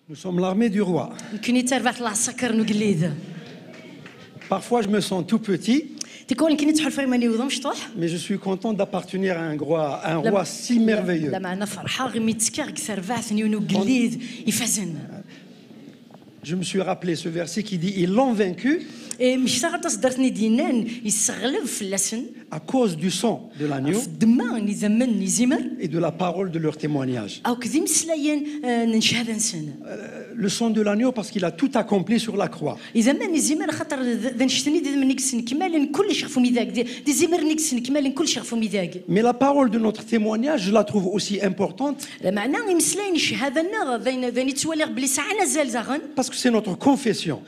Nous sommes l'armée du roi. Parfois, je me sens tout petit, mais je suis content d'appartenir à un roi si merveilleux. Je me suis rappelé ce verset qui dit « Ils l'ont vaincu » à cause du sang de l'agneau et de la parole de leur témoignage. Le sang de l'agneau parce qu'il a tout accompli sur la croix. Mais la parole de notre témoignage, je la trouve aussi importante parce que c'est notre confession.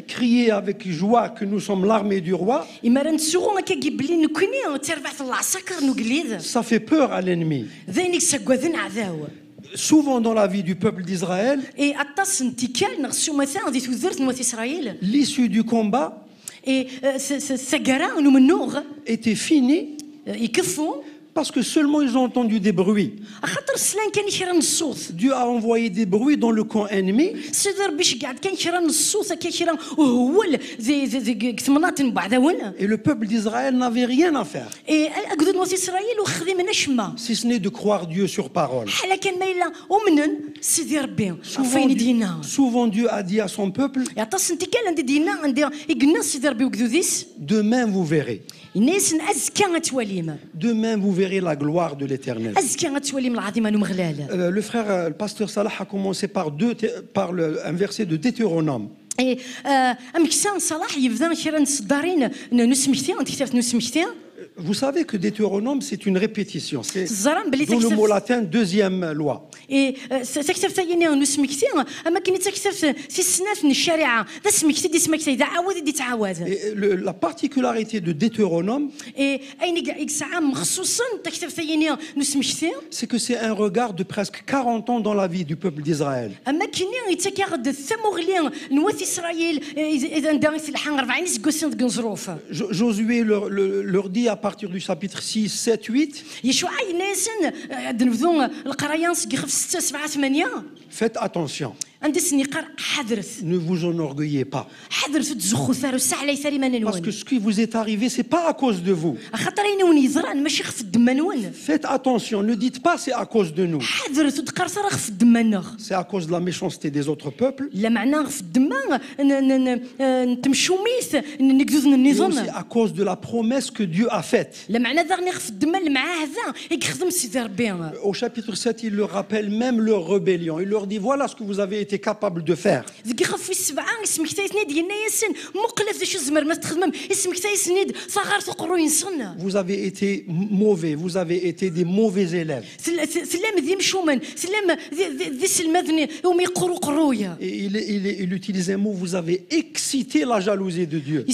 Crier avec joie que nous sommes l'armée du roi, ça fait peur à l'ennemi. Souvent dans la vie du peuple d'Israël, l'issue du combat était finie parce que seulement ils ont entendu des bruits. Dieu a envoyé des bruits dans le camp ennemi. Et le peuple d'Israël n'avait rien à faire, si ce n'est de croire Dieu sur parole. Souvent Dieu a dit à son peuple, demain vous verrez. Demain vous verrez la gloire de l'Éternel. Le frère, le pasteur Salah a commencé par un verset de Deutéronome. Vous savez que Deutéronome, c'est une répétition. C'est dans le mot latin, deuxième loi. Et la particularité de Deutéronome, c'est que c'est un regard de presque 40 ans dans la vie du peuple d'Israël. Josué leur dit à partir du chapitre 6, 7, 8, faites attention. Ne vous enorgueillez pas. Parce que ce qui vous est arrivé, ce n'est pas à cause de vous. Faites attention, ne dites pas c'est à cause de nous. C'est à cause de la méchanceté des autres peuples. Et aussi à cause de la promesse que Dieu a faite. Au chapitre 7, il leur rappelle même leur rébellion. Il leur dit voilà ce que vous avez été capable de faire. Vous avez été mauvais, vous avez été des mauvais élèves. Et il utilise un mot, vous avez excité la jalousie de Dieu.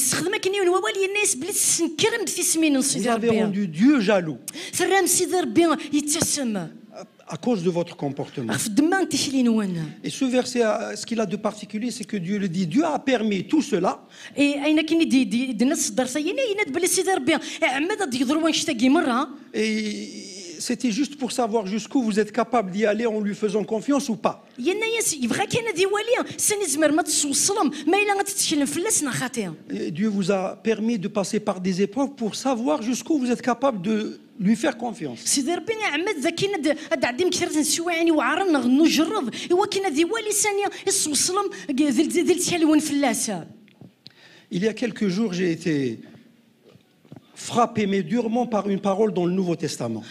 Vous avez rendu Dieu jaloux à cause de votre comportement. Et ce verset, ce qu'il a de particulier, c'est que Dieu le dit. Dieu a permis tout cela. Et c'était juste pour savoir jusqu'où vous êtes capable d'y aller en lui faisant confiance ou pas. Et Dieu vous a permis de passer par des épreuves pour savoir jusqu'où vous êtes capable de lui faire confiance. Il y a quelques jours, j'ai été frappé, mais durement, par une parole dans le Nouveau Testament.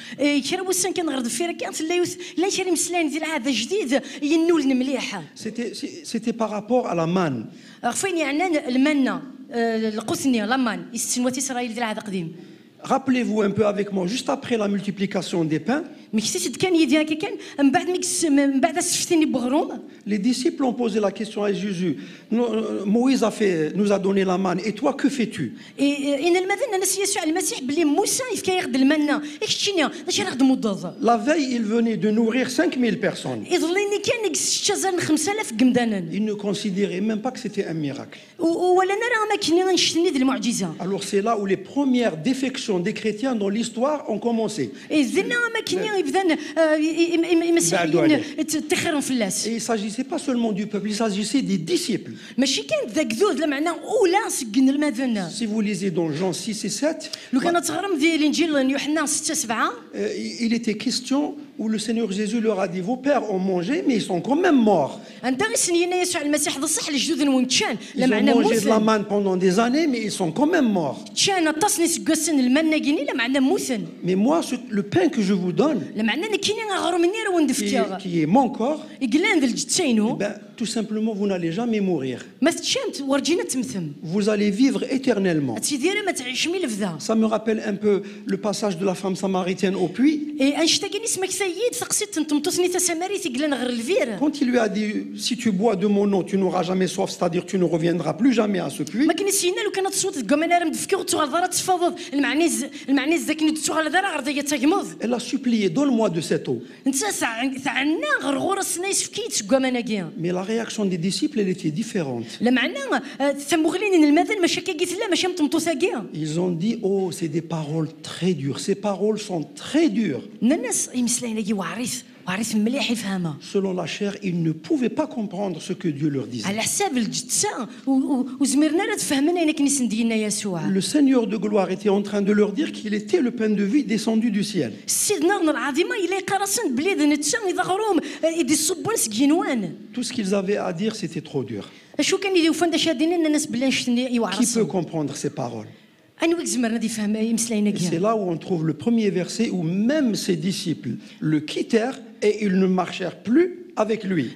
C'était par rapport à la manne. Rappelez-vous un peu avec moi, juste après la multiplication des pains, les disciples ont posé la question à Jésus. Moïse nous a donné la manne. Et toi, que fais-tu? La veille, il venait de nourrir 5000 personnes. Ils ne considéraient même pas que c'était un miracle. Alors c'est là où les premières défections des chrétiens dans l'histoire ont commencé. Et il ne s'agissait pas seulement du peuple, il s'agissait des disciples. Si vous lisez dans Jean 6 et 7, il était question où le Seigneur Jésus leur a dit: vos pères ont mangé, mais ils sont quand même morts. Ils ont mangé de la manne pendant des années, mais ils sont quand même morts. Mais moi, le pain que je vous donne, qui est mon corps, tout simplement, vous n'allez jamais mourir. Vous allez vivre éternellement. Ça me rappelle un peu le passage de la femme samaritaine au puits. Quand il lui a dit: si tu bois de mon eau, tu n'auras jamais soif, c'est-à-dire tu ne reviendras plus jamais à ce puits. Elle a supplié: donne-moi de cette eau. Mais la réaction des disciples, elle était différente. Ils ont dit: oh, c'est des paroles très dures. Ces paroles sont très dures. Selon la chair, ils ne pouvaient pas comprendre ce que Dieu leur disait. Le Seigneur de gloire était en train de leur dire qu'il était le pain de vie descendu du ciel. Tout ce qu'ils avaient à dire, c'était trop dur. Qui peut comprendre ces paroles? Et c'est là où on trouve le premier verset où même ses disciples le quittèrent et ils ne marchèrent plus avec lui.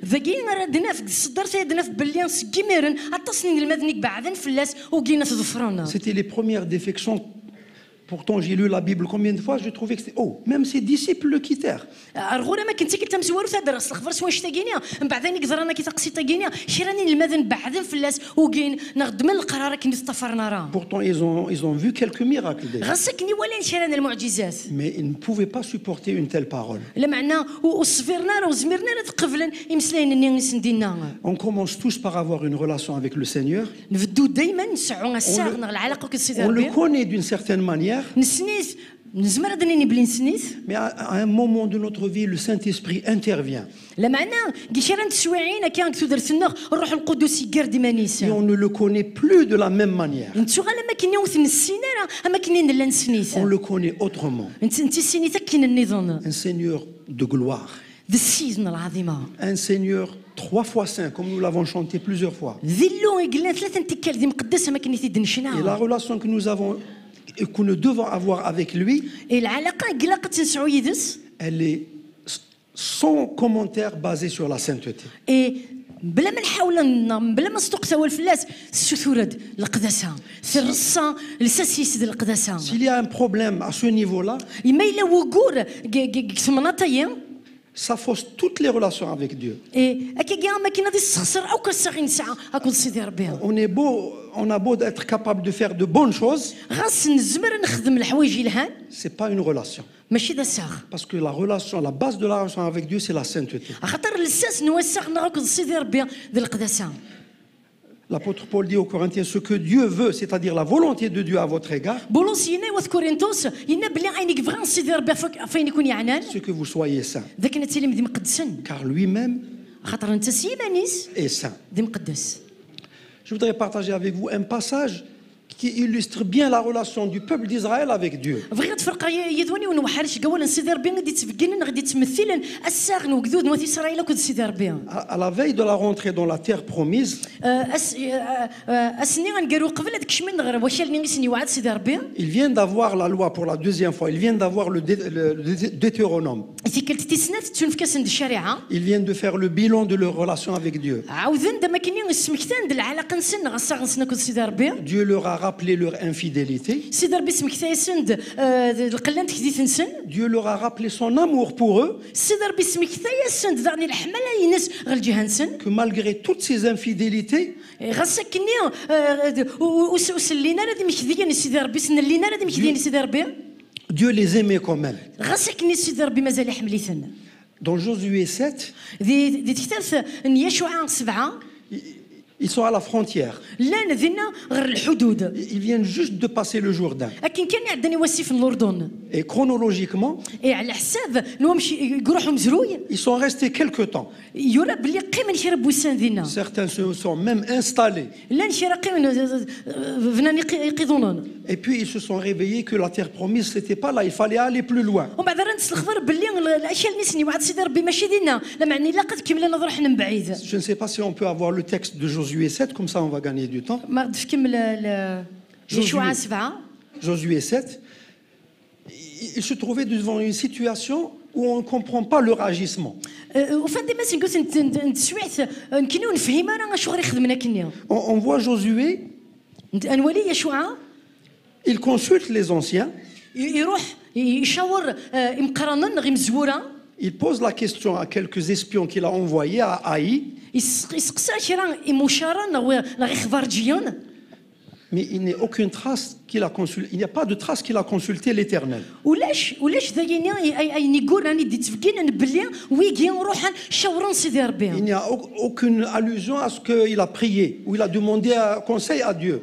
C'était les premières défections. Pourtant, j'ai lu la Bible combien de fois, je trouvais que c'était... Oh, même ses disciples le quittèrent. Pourtant, ils ont vu quelques miracles déjà. Mais ils ne pouvaient pas supporter une telle parole. On commence tous par avoir une relation avec le Seigneur. On le connaît d'une certaine manière. Mais à un moment de notre vie, le Saint-Esprit intervient. Et on ne le connaît plus de la même manière. On le connaît autrement. Un Seigneur de gloire. Un Seigneur 3 fois saint, comme nous l'avons chanté plusieurs fois. Et la relation que nous avons et que nous devons avoir avec lui, elle est sans commentaire basée sur la sainteté. S'il y a un problème à ce niveau-là, ça fausse toutes les relations avec Dieu. On a beau d'être capable de faire de bonnes choses, c'est pas une relation. Parce que la base de la relation avec Dieu, c'est la sainteté. L'apôtre Paul dit aux Corinthiens: ce que Dieu veut, c'est-à-dire la volonté de Dieu à votre égard, c'est que vous soyez saints. Car lui-même est saint. Je voudrais partager avec vous un passage qui illustre bien la relation du peuple d'Israël avec Dieu. À la veille de la rentrée dans la terre promise, ils viennent d'avoir la loi pour la deuxième fois. Ils viennent d'avoir le Deutéronome. Ils viennent de faire le bilan de leur relation avec Dieu. Dieu leur a rappelé leur infidélité. Dieu leur a rappelé son amour pour eux. Que malgré toutes ces infidélités, Dieu les aimait quand même. Dans Josué 7, ils sont à la frontière. Ils viennent juste de passer le Jourdain. Et chronologiquement, ils sont restés quelque temps. Certains se sont même installés. Et puis ils se sont réveillés que la terre promise n'était pas là, il fallait aller plus loin. Je ne sais pas si on peut avoir le texte de Josué 7, comme ça on va gagner du temps. Josué 7, il se trouvait devant une situation où on ne comprend pas leur agissement. On voit Josué, il consulte les anciens. Il pose la question à quelques espions qu'il a envoyés à Haï. Mais il n'y a aucune trace qu'il a consulté. Il n'y a pas de trace qu'il a consulté l'Éternel. Il n'y a aucune allusion à ce qu'il a prié ou il a demandé un conseil à Dieu.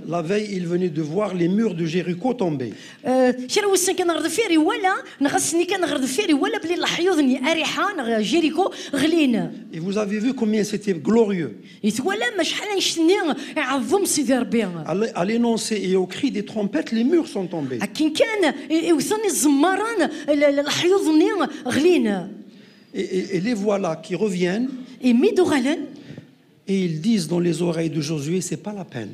La veille, il venait de voir les murs de Jéricho tomber. Et vous avez vu combien c'était glorieux. À l'énoncé et au cri des trompettes, les murs sont tombés. Et les voilà qui reviennent. Et ils disent dans les oreilles de Josué, c'est pas la peine.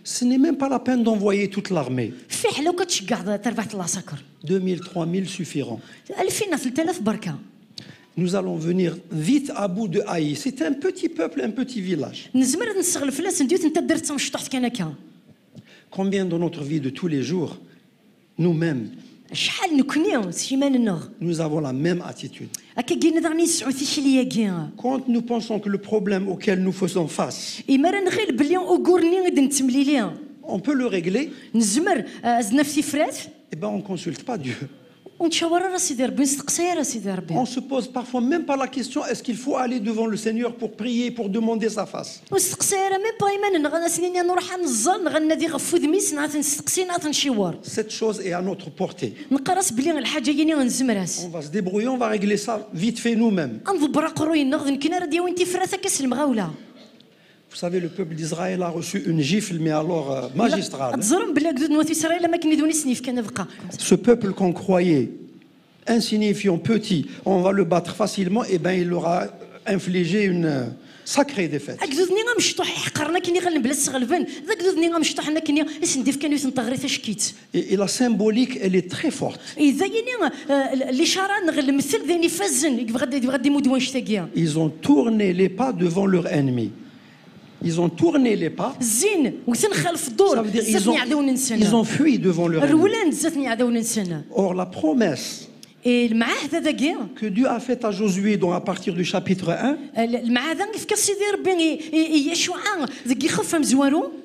Ce n'est même pas la peine d'envoyer toute l'armée. 2000, 3000 suffiront. Nous allons venir vite à bout de Haï. C'est un petit peuple, un petit village. Combien dans notre vie de tous les jours, nous-mêmes, nous avons la même attitude. Quand nous pensons que le problème auquel nous faisons face, on peut le régler, eh ben on ne consulte pas Dieu. On se pose parfois même pas la question, est-ce qu'il faut aller devant le Seigneur pour prier, pour demander sa face? Cette chose est à notre portée. On va se débrouiller, on va régler ça vite fait nous-mêmes. Vous savez, le peuple d'Israël a reçu une gifle, mais alors magistrale. Ce peuple qu'on croyait insignifiant, petit, on va le battre facilement, et bien il leur a infligé une sacrée défaite. Et la symbolique, elle est très forte. Ils ont tourné les pas devant leur ennemi. Ils ont tourné les pas. Ça veut dire ils ont fui devant leur ennemi. Or, la promesse que Dieu a faite à Josué, donc à partir du chapitre 1,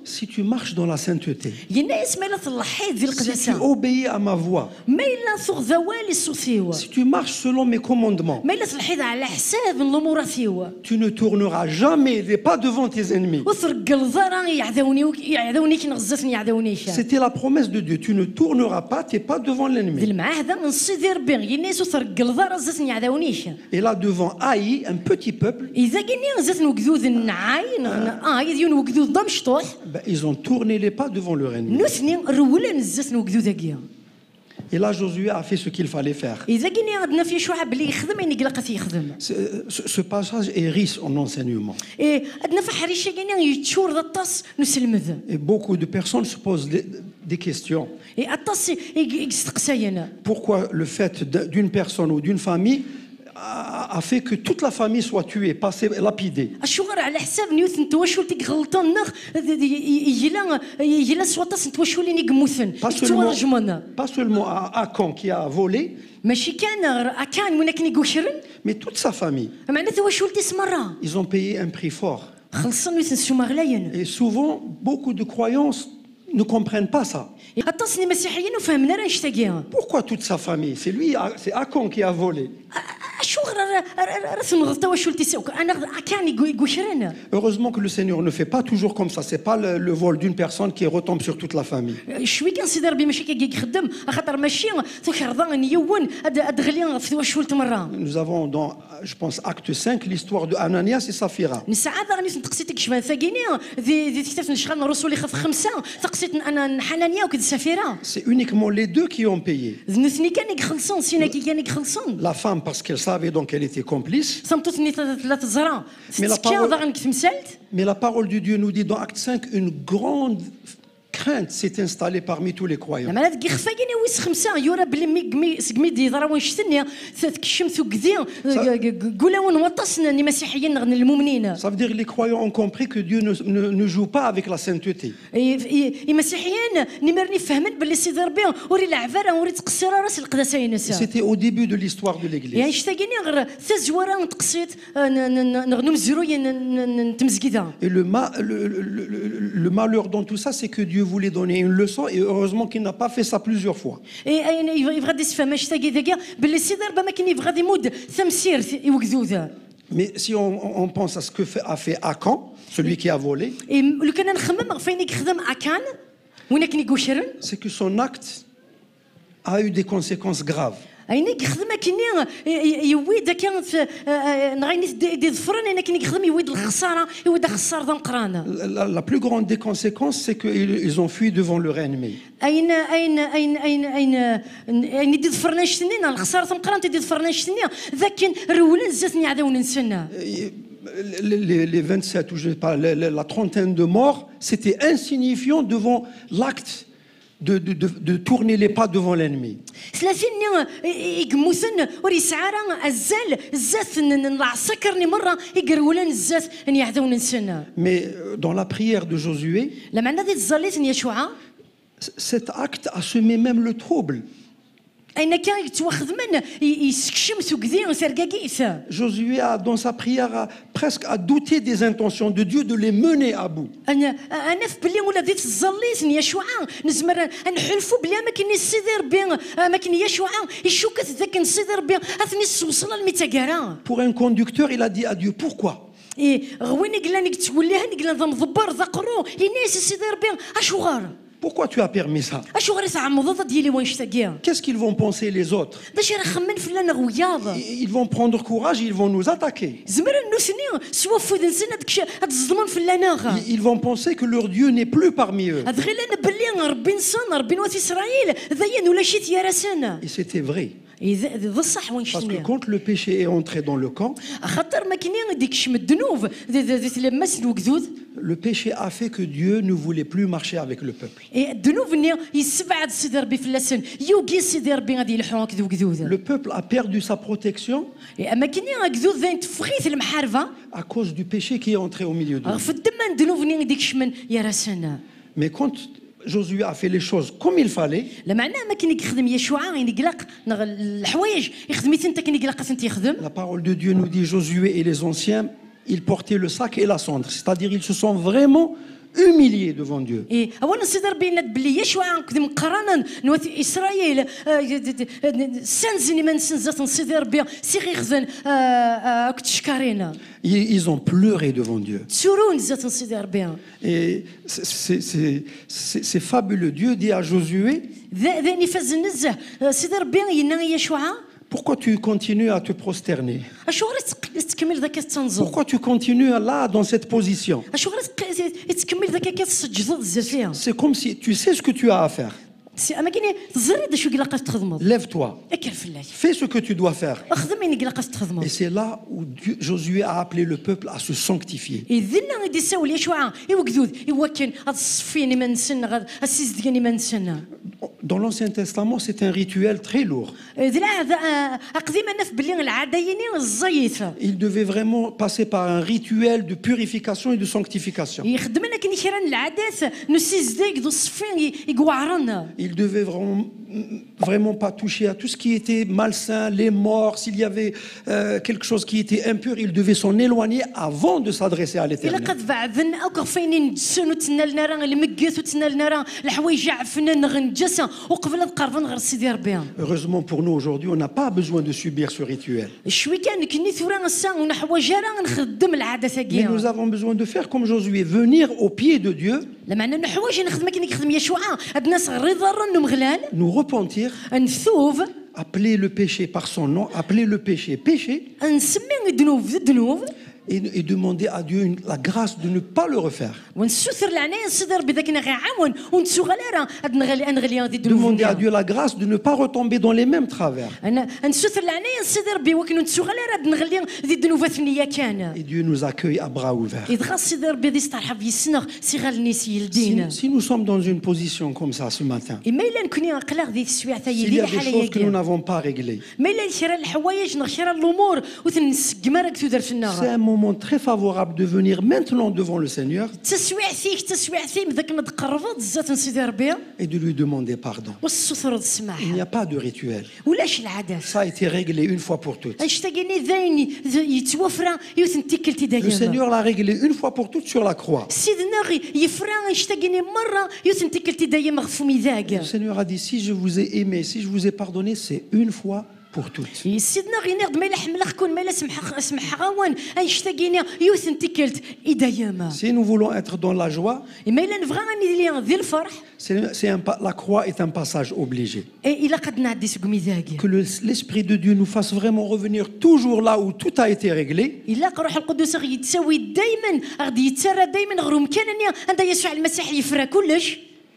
si tu marches dans la sainteté, si tu obéis à ma voix, si tu marches selon mes commandements, tu ne tourneras jamais les pas devant tes ennemis. C'était la promesse de Dieu. Tu ne tourneras pas tes pas devant l'ennemi. Et là devant Haï, un petit peuple, ils ont tourné les pas devant leur ennemi. Et là, Josué a fait ce qu'il fallait faire. Ce passage est riche en enseignements. Et beaucoup de personnes se posent des questions. Pourquoi le fait d'une personne ou d'une famille a fait que toute la famille soit tuée, passée, lapidée? Pas seulement à Akan qui a volé, mais toute sa famille. Ils ont payé un prix fort. Et souvent, beaucoup de croyances ne comprennent pas ça. Pourquoi toute sa famille? C'est lui, c'est Achan qui a volé. Heureusement que le Seigneur ne fait pas toujours comme ça. C'est pas le vol d'une personne qui retombe sur toute la famille. Nous avons dans, je pense, acte 5, l'histoire de Ananias et Saphira. C'est uniquement les deux qui ont payé. La femme parce qu'elle savait donc qu'elle était complice. Mais la parole de Dieu nous dit dans acte 5 une grande crainte s'est installée parmi tous les croyants. Ça veut dire que les croyants ont compris que Dieu ne joue pas avec la sainteté. C'était au début de l'histoire de l'Église. Et le malheur dans tout ça, c'est que Dieu voulait donner une leçon et heureusement qu'il n'a pas fait ça plusieurs fois. Mais si on pense à ce que a fait Achan, celui qui a volé, c'est que son acte a eu des conséquences graves. La plus grande des conséquences, c'est qu'ils ont fui devant leur ennemi. Les 27 ou je sais pas, la trentaine de morts, c'était insignifiant devant l'acte de tourner les pas devant l'ennemi. Mais dans la prière de Josué, cet acte a semé même le trouble. Josué a, dans sa prière, presque à douter des intentions de Dieu de les mener à bout. Pour un conducteur, il a dit à Dieu, pourquoi? Pourquoi tu as permis ça? Qu'est-ce qu'ils vont penser les autres? Ils vont prendre courage, ils vont nous attaquer. Ils vont penser que leur Dieu n'est plus parmi eux. Et c'était vrai. Parce que quand le péché est entré dans le camp, le péché a fait que Dieu ne voulait plus marcher avec le peuple. Le peuple a perdu sa protection à cause du péché qui est entré au milieu d'eux. Mais quand Josué a fait les choses comme il fallait, la parole de Dieu nous dit Josué et les anciens, ils portaient le sac et la cendre, c'est-à-dire ils se sont vraiment humiliés devant Dieu. Ils ont pleuré devant Dieu. Et c'est fabuleux. Dieu dit à Josué, pourquoi tu continues à te prosterner? Pourquoi tu continues là, dans cette position? C'est comme si tu sais ce que tu as à faire. Lève-toi. Fais ce que tu dois faire. Et c'est là où Josué a appelé le peuple à se sanctifier. Dans l'Ancien Testament, c'est un rituel très lourd. Il devait vraiment passer par un rituel de purification et de sanctification. Il devait vraiment vraiment pas toucher à tout ce qui était malsain, les morts. S'il y avait quelque chose qui était impur, il devait s'en éloigner avant de s'adresser à l'Éternel. Heureusement pour nous aujourd'hui, on n'a pas besoin de subir ce rituel. Mais nous avons besoin de faire comme Josué, venir au pied de Dieu, nous repentir, appeler le péché par son nom, appeler le péché péché, et demander à Dieu la grâce de ne pas le refaire. Demander à Dieu la grâce de ne pas retomber dans les mêmes travers. Et Dieu nous accueille à bras ouverts. Si nous sommes dans une position comme ça ce matin, s'il y a des choses que nous n'avons pas réglées, c'est un moment très favorable de venir maintenant devant le Seigneur et de lui demander pardon. Il n'y a pas de rituel. Ça a été réglé une fois pour toutes. Le Seigneur l'a réglé une fois pour toutes sur la croix. Le Seigneur a dit, si je vous ai aimé, si je vous ai pardonné, c'est une fois pour toutes. Si nous voulons être dans la joie, la croix est un passage obligé. Que l'Esprit de Dieu nous fasse vraiment revenir toujours là où tout a été réglé.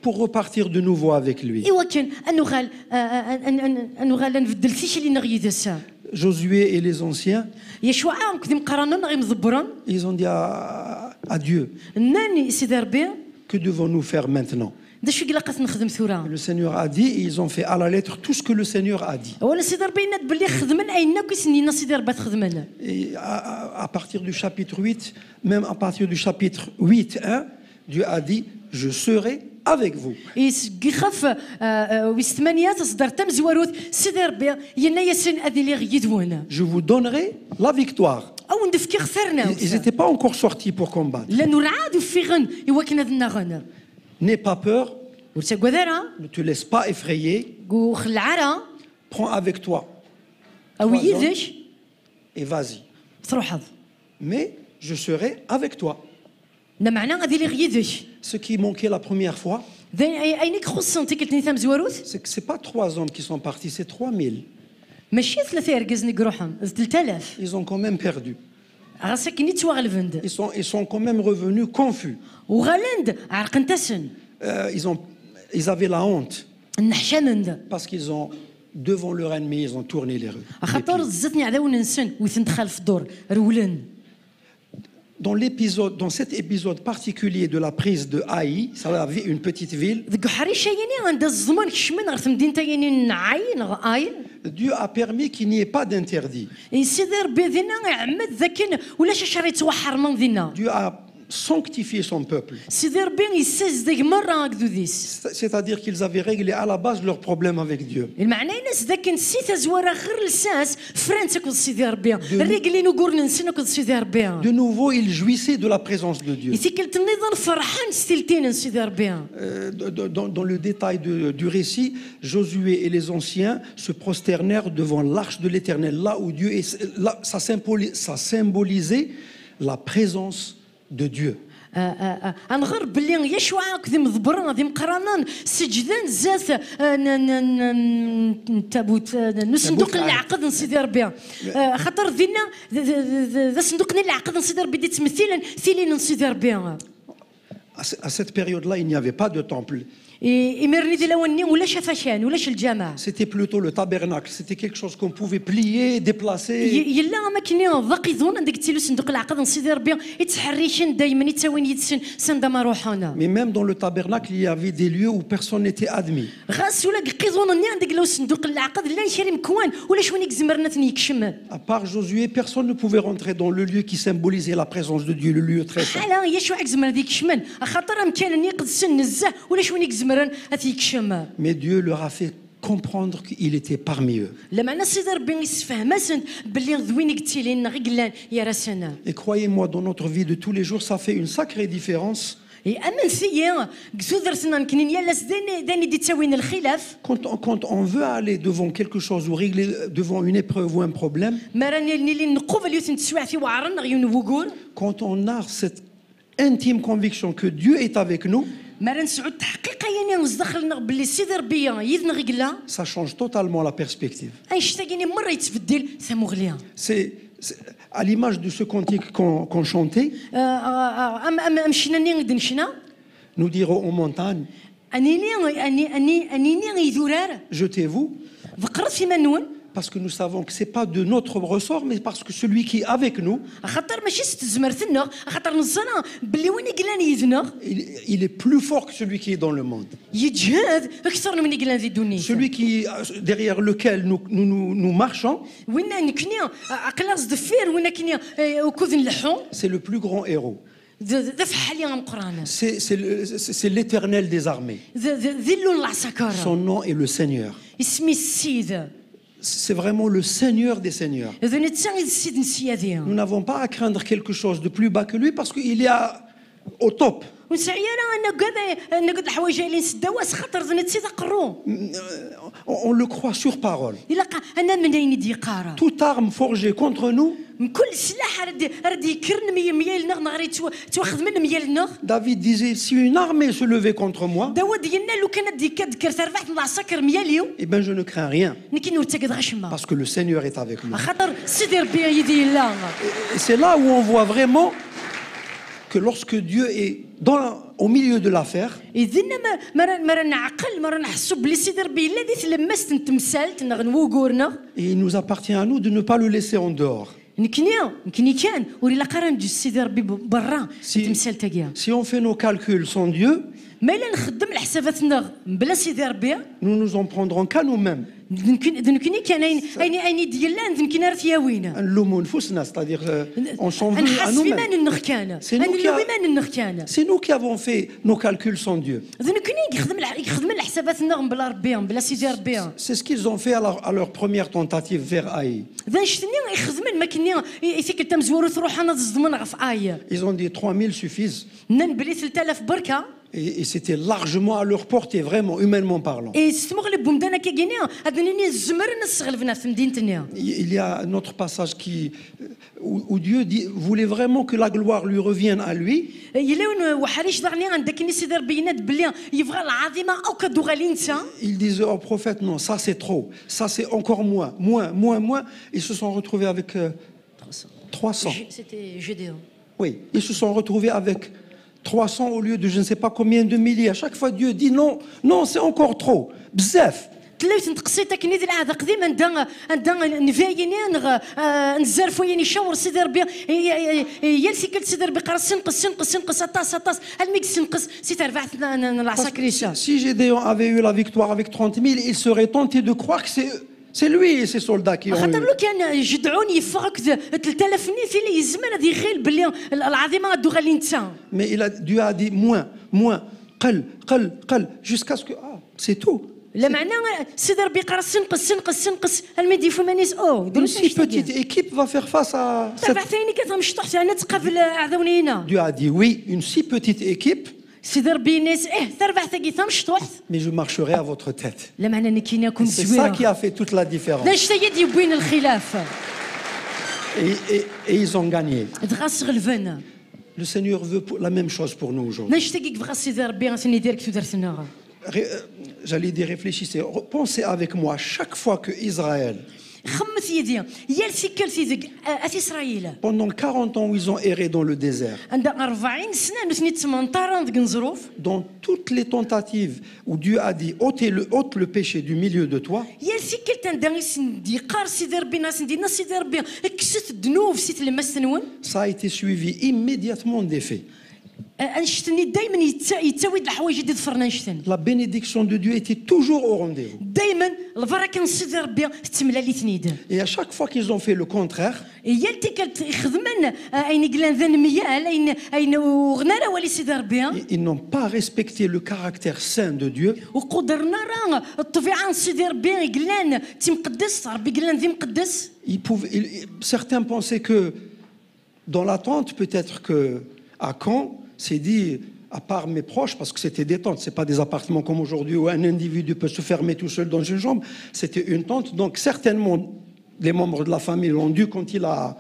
Pour repartir de nouveau avec lui. Josué et les anciens, ils ont dit à Dieu, que devons-nous faire maintenant? Le Seigneur a dit, et ils ont fait à la lettre tout ce que le Seigneur a dit. Et à partir du chapitre 8, même à partir du chapitre 8:1, Dieu a dit, je serai avec vous. Je vous donnerai la victoire. Ils n'étaient pas encore sortis pour combattre. N'aie pas peur, ne te laisse pas effrayer, prends avec toi et vas-y. Mais je serai avec toi. Ce qui manquait la première fois, c'est que ce n'est pas 3 hommes qui sont partis, c'est 3000. Ils ont quand même perdu. Ils sont quand même revenus confus. Ils avaient la honte. Parce qu'ils ont, devant leur ennemi, ils ont tourné les rues. Dans cet épisode particulier de la prise de Haï, ça avait une petite ville. Dieu a permis qu'il n'y ait pas d'interdit. Dieu a sanctifié son peuple. C'est-à-dire qu'ils avaient réglé à la base leurs problèmes avec Dieu. De nouveau, ils jouissaient de la présence de Dieu. Dans le détail du récit, Josué et les anciens se prosternèrent devant l'arche de l'Éternel, là où Dieu est. Là, ça symbolisait la présence de Dieu. À cette période-là, il n'y avait pas de temple. C'était plutôt le tabernacle. C'était quelque chose qu'on pouvait plier, déplacer. Mais même dans le tabernacle, il y avait des lieux où personne n'était admis. À part Josué, personne ne pouvait rentrer dans le lieu qui symbolisait la présence de Dieu, le lieu très saint. Mais Dieu leur a fait comprendre qu'il était parmi eux. Et croyez-moi, dans notre vie de tous les jours, ça fait une sacrée différence. Quand on veut aller devant quelque chose ou régler devant une épreuve ou un problème, quand on a cette intime conviction que Dieu est avec nous, ça change totalement la perspective. C'est à l'image de ce cantique qu'on chantait. Nous dirons aux montagnes, jetez-vous. Parce que nous savons que ce n'est pas de notre ressort, mais parce que celui qui est avec nous, il est plus fort que celui qui est dans le monde. Celui qui, derrière lequel nous marchons, c'est le plus grand héros. C'est l'Éternel des armées. Son nom est le Seigneur. C'est vraiment le Seigneur des Seigneurs. Nous n'avons pas à craindre quelque chose de plus bas que lui parce qu'il est au top. On le croit sur parole. Toute arme forgée contre nous, David disait, si une armée se levait contre moi, eh bien je ne crains rien, parce que le Seigneur est avec nous. Et c'est là où on voit vraiment que lorsque Dieu est au milieu de l'affaire, et il nous appartient à nous de ne pas le laisser en dehors. Si on fait nos calculs sans Dieu, nous nous en prendrons qu'à nous-mêmes. C'est-à-dire on s'en veut à nous-mêmes. C'est nous qui avons fait nos calculs sans Dieu. C'est ce qu'ils ont fait à leur première tentative vers Haï. Ils ont dit 3000 suffisent. Et c'était largement à leur portée, vraiment, humainement parlant. Il y a un autre passage où Dieu voulait vraiment que la gloire lui revienne à lui. Il disait au prophète, non, ça c'est trop, ça c'est encore moins. Ils se sont retrouvés avec 300. C'était Gédéon. Oui, ils se sont retrouvés avec 300 au lieu de je ne sais pas combien de milliers. À chaque fois, Dieu dit non, non, c'est encore trop. Bzef. Si Gédéon avait eu la victoire avec 30 000, il serait tenté de croire que c'est lui et ses soldats qui ont eu. Mais Dieu a dit moins, jusqu'à ce que c'est tout. Une si petite équipe va faire face à Dieu a dit oui, une si petite équipe. Mais je marcherai à votre tête. C'est ça qui a fait toute la différence. Et ils ont gagné. Le Seigneur veut la même chose pour nous aujourd'hui. J'allais dire, réfléchissez, pensez avec moi, chaque fois que Israël, pendant 40 ans où ils ont erré dans le désert, dans toutes les tentatives où Dieu a dit ôte le péché du milieu de toi, ça a été suivi immédiatement des faits. La bénédiction de Dieu était toujours au rendez-vous. Et à chaque fois qu'ils ont fait le contraire, ils n'ont pas respecté le caractère saint de Dieu. Certains pensaient que dans l'attente, peut-être que à Caen, c'est dit, à part mes proches, parce que c'était des tentes, c'est pas des appartements comme aujourd'hui où un individu peut se fermer tout seul dans une chambre, c'était une tente. Donc certainement, les membres de la famille l'ont dû quand il a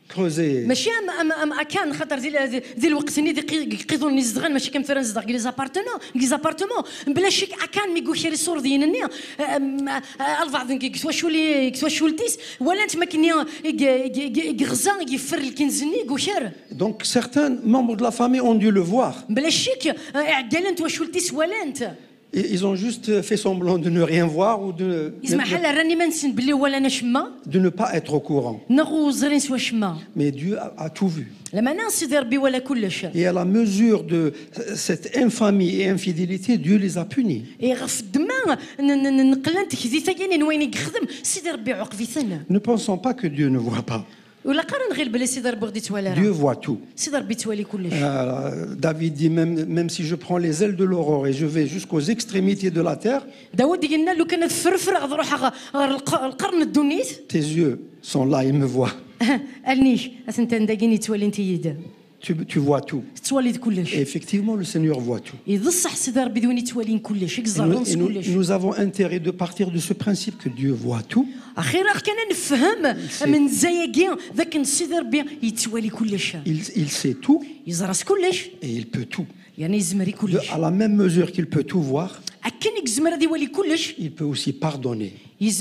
creusé. ماشي كان خاطر ديال الوقت ني يقيضوا النزغان ماشي كمثلا نزدق ليزابارتمون بلا شي كان مي كوشري صور ديالني البعض كتواشولتيس ولا انت ما كني غزا يفر الكنزني كوشر. Donc certains membres de la famille ont dû le voir. بلا شك قال انت واشولتيس ولا انت. Ils ont juste fait semblant de ne rien voir ou de ne pas être au courant. Mais Dieu a tout vu. Et à la mesure de cette infamie et infidélité, Dieu les a punis. Ne pensons pas que Dieu ne voit pas. Dieu voit tout. David dit même si je prends les ailes de l'aurore et je vais jusqu'aux extrémités de la terre, tes yeux sont là et me voient. Tu vois tout. Et effectivement, le Seigneur voit tout. Et nous avons intérêt de partir de ce principe que Dieu voit tout. Il sait tout. Et il peut tout. À la même mesure qu'il peut tout voir, il peut aussi pardonner. Il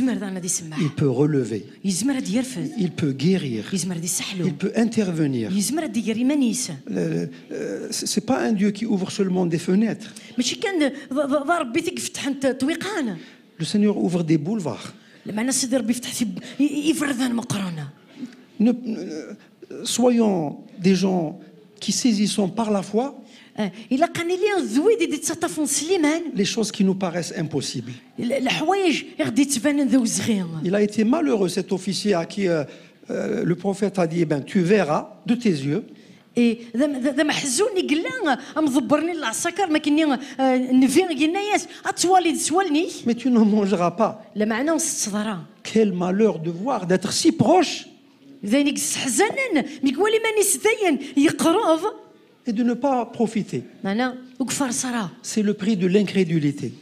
peut relever. Il peut guérir. Il peut intervenir. C'est pas un Dieu qui ouvre seulement des fenêtres. Le Seigneur ouvre des boulevards. Soyons des gens qui saisissons par la foi les choses qui nous paraissent impossibles. Il a été malheureux cet officier à qui le prophète a dit eh ben, tu verras de tes yeux. Mais tu n'en mangeras pas. Quel malheur de voir, d'être si proche et de ne pas profiter. C'est le prix de l'incrédulité.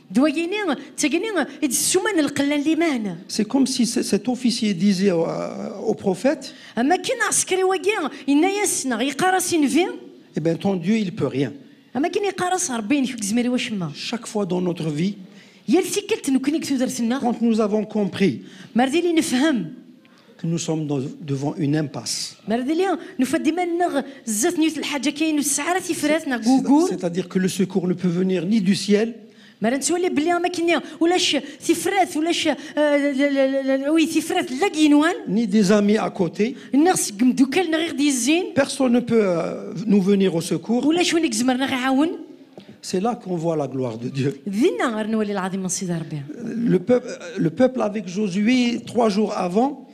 C'est comme si cet officier disait au prophète eh bien ton Dieu il peut rien. Chaque fois dans notre vie, quand nous avons compris que nous sommes devant une impasse, c'est-à-dire que le secours ne peut venir ni du ciel ni des amis à côté. Personne ne peut nous venir au secours. C'est là qu'on voit la gloire de Dieu. Le peuple avec Josué 3 jours avant,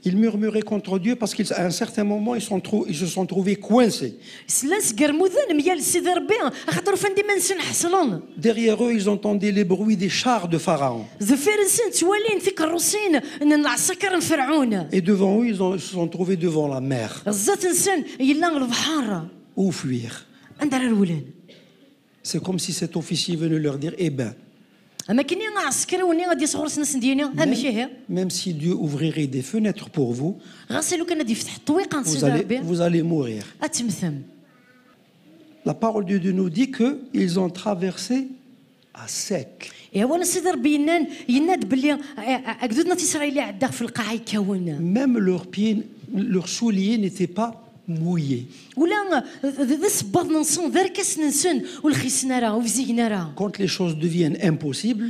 ils murmuraient contre Dieu parce qu'à un certain moment, ils se sont trouvés coincés. Derrière eux, ils entendaient les bruits des chars de Pharaon. Et devant eux, ils se sont trouvés devant la mer. Où fuir? C'est comme si cet officier venait leur dire eh ben, même si Dieu ouvrirait des fenêtres pour vous, vous allez mourir. La parole de Dieu nous dit qu'ils ont traversé à sec. Même leurs pieds, leurs souliers n'étaient pas mouillés. Quand les choses deviennent impossibles,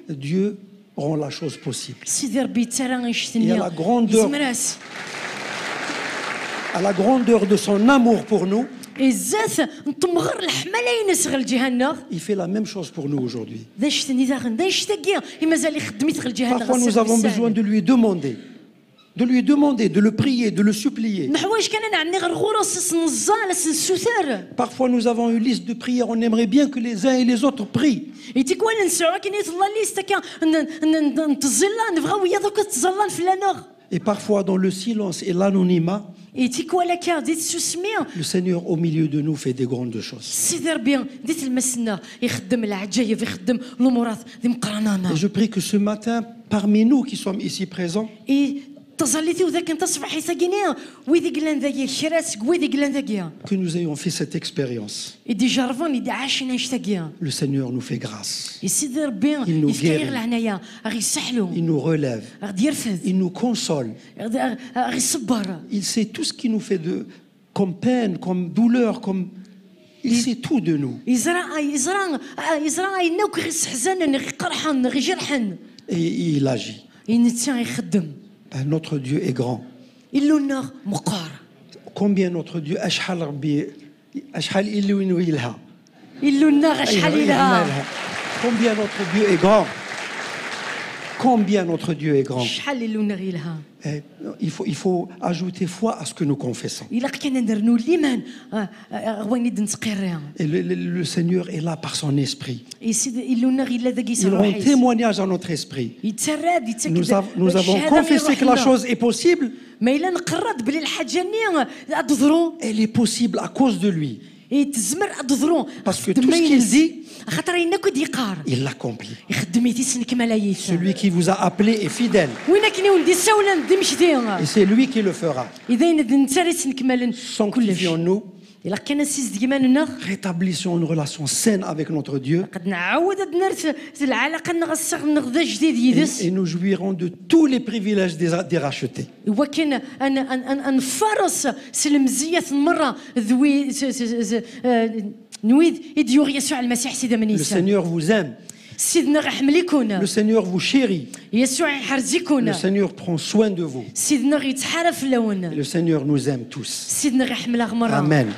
Dieu rend la chose possible. Et à la grandeur de son amour pour nous, il fait la même chose pour nous aujourd'hui. Parfois nous avons besoin de lui demander, de le prier, de le supplier. Parfois nous avons une liste de prières, on aimerait bien que les uns et les autres prient. Et parfois dans le silence et l'anonymat, le Seigneur au milieu de nous fait des grandes choses. Et je prie que ce matin, parmi nous qui sommes ici présents, que nous ayons fait cette expérience. Le Seigneur nous fait grâce. Il nous guérit. Il nous relève. Il nous console. Il sait tout ce qui nous fait comme peine, comme douleur, comme... Il sait tout de nous. Et il agit. Notre Dieu est grand. Combien notre Dieu combien notre Dieu est grand. Combien notre Dieu est grand. Il faut ajouter foi à ce que nous confessons. Et le Seigneur est là par son esprit. Il rend témoignage à notre esprit. Nous avons confessé que la chose est possible. Elle est possible à cause de lui. Parce que tout ce qu'il dit, il l'accomplit. Celui qui vous a appelé est fidèle. Et c'est lui qui le fera. Sanctifions-nous. Rétablissons une relation saine avec notre Dieu. Et nous jouirons de tous les privilèges des rachetés. Le Seigneur vous aime. Le Seigneur vous chérit. Le Seigneur prend soin de vous. Et le Seigneur nous aime tous. Amen.